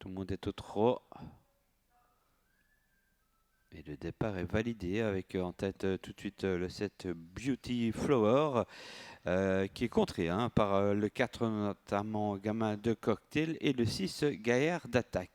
Tout le monde est au trot. Et le départ est validé avec en tête tout de suite le 7 Beauty Flower qui est contré par le 4 notamment Gamin de Cocktail et le 6 Gaillard d'Attaque.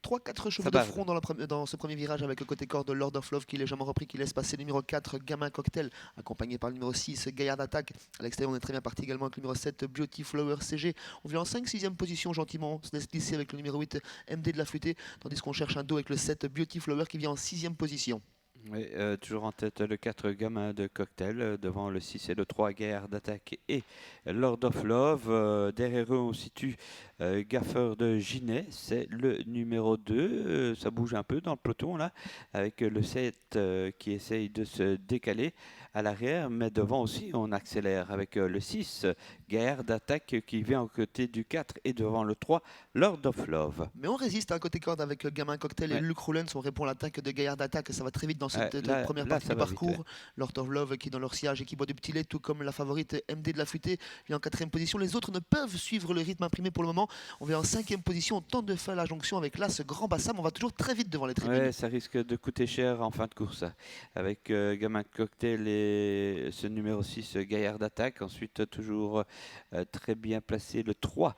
3-4 chevaux Ça de va. front dans ce premier virage avec le côté corde Lord of Love qui est légèrement repris, qui laisse passer le numéro 4 Gamin Cocktail accompagné par le numéro 6 Gaillard d'Attaque. À l'extérieur on est très bien parti également avec le numéro 7 Beauty Flower CG. On vient en 5-6e position gentiment, on se laisse glisser avec le numéro 8 MD de la Flûtée, tandis qu'on cherche un dos avec le 7 Beauty Flower qui vient en 6e position. Oui, toujours en tête le 4 Gamin de Cocktail, devant le 6 et le 3 Guerre d'Attaque et Lord of Love. Derrière eux, on situe Gaffeur de Ginet, c'est le numéro 2. Ça bouge un peu dans le peloton là, avec le 7 qui essaye de se décaler à l'arrière, mais devant aussi, on accélère avec le 6 Guerre d'Attaque qui vient aux côtés du 4 et devant le 3 Lord of Love. Mais on résiste à un côté corde avec Gamin Cocktail et Ouais. Luc Rollens. On répond à l'attaque de Gaillard d'Attaque. Ça va très vite dans cette première Là, partie ça du va vite, parcours. ouais. Lord of Love qui est dans leur sillage et qui boit du petit lait, tout comme la favorite MD de la Futée, vient en 4e position. Les autres ne peuvent suivre le rythme imprimé pour le moment. On vient en 5e position. On tente de faire la jonction avec là ce grand Bassam. On va toujours très vite devant les tribunes. Ouais, ça risque de coûter cher en fin de course. Avec Gamin de Cocktail et ce numéro 6, Gaillard d'Attaque. Ensuite, toujours très bien placé, le 3,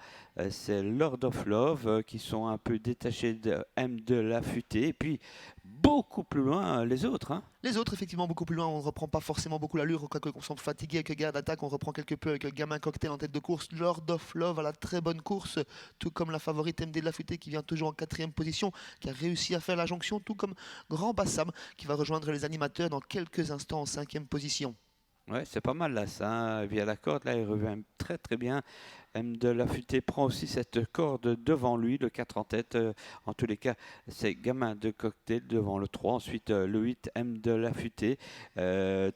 c'est Lord of Love, qui sont un peu détachés de M de la Futée. Et puis, beaucoup plus loin, les autres. Les autres, effectivement, beaucoup plus loin, on ne reprend pas forcément beaucoup l'allure. Quoique on semble fatigué avec Gaillard d'Attaque, on reprend quelque peu avec le Gamin Cocktail en tête de course. Lord of Love à la très bonne course, tout comme la favorite MD de la Futée qui vient toujours en 4e position, qui a réussi à faire la jonction, tout comme Grand Bassam qui va rejoindre les animateurs dans quelques instants en 5e position. Ouais, c'est pas mal là, ça. Via la corde, là, il revient très très bien. M de la Futée prend aussi cette corde devant lui, le 4 en tête. En tous les cas, c'est Gamin de Cocktail devant le 3. Ensuite, le 8, M de la Futée.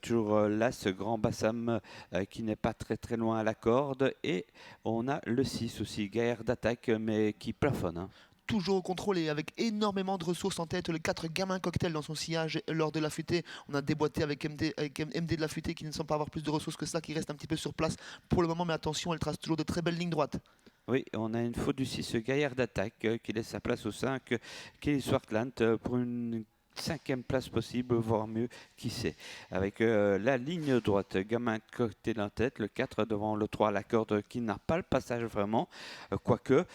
Toujours là, ce grand Bassam qui n'est pas très très loin à la corde. Et on a le 6 aussi, Gaillard d'Attaque, mais qui plafonne. Toujours au contrôle et avec énormément de ressources en tête, le 4 Gamin Cocktail dans son sillage lors de la Futée. On a déboîté avec MD de la Futée qui ne semble pas avoir plus de ressources que ça, qui reste un petit peu sur place pour le moment, mais attention, elle trace toujours de très belles lignes droites. Oui, on a une faute du 6 Gaillard d'Attaque qui laisse sa place au 5 Kelly Swartland pour une 5e place possible, voire mieux, qui sait. Avec la ligne droite, Gamin Cocktail en tête, le 4 devant le 3, la corde qui n'a pas le passage vraiment, quoique,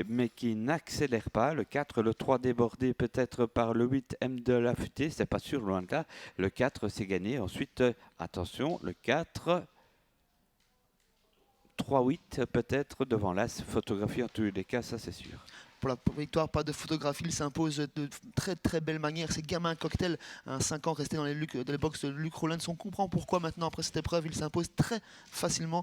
mais qui n'accélère pas. Le 4, le 3 débordé peut-être par le 8 M de la Futée, c'est pas sûr, loin de là. Le 4, c'est gagné. Ensuite, attention, le 4... 3-8 peut-être devant l'As, photographie en tous les cas, ça c'est sûr. Pour la victoire, pas de photographie, il s'impose de très très belle manière. C'est Gamin Cocktail, un 5 ans resté dans les box de Luc Rollins. On comprend pourquoi maintenant, après cette épreuve, il s'impose très facilement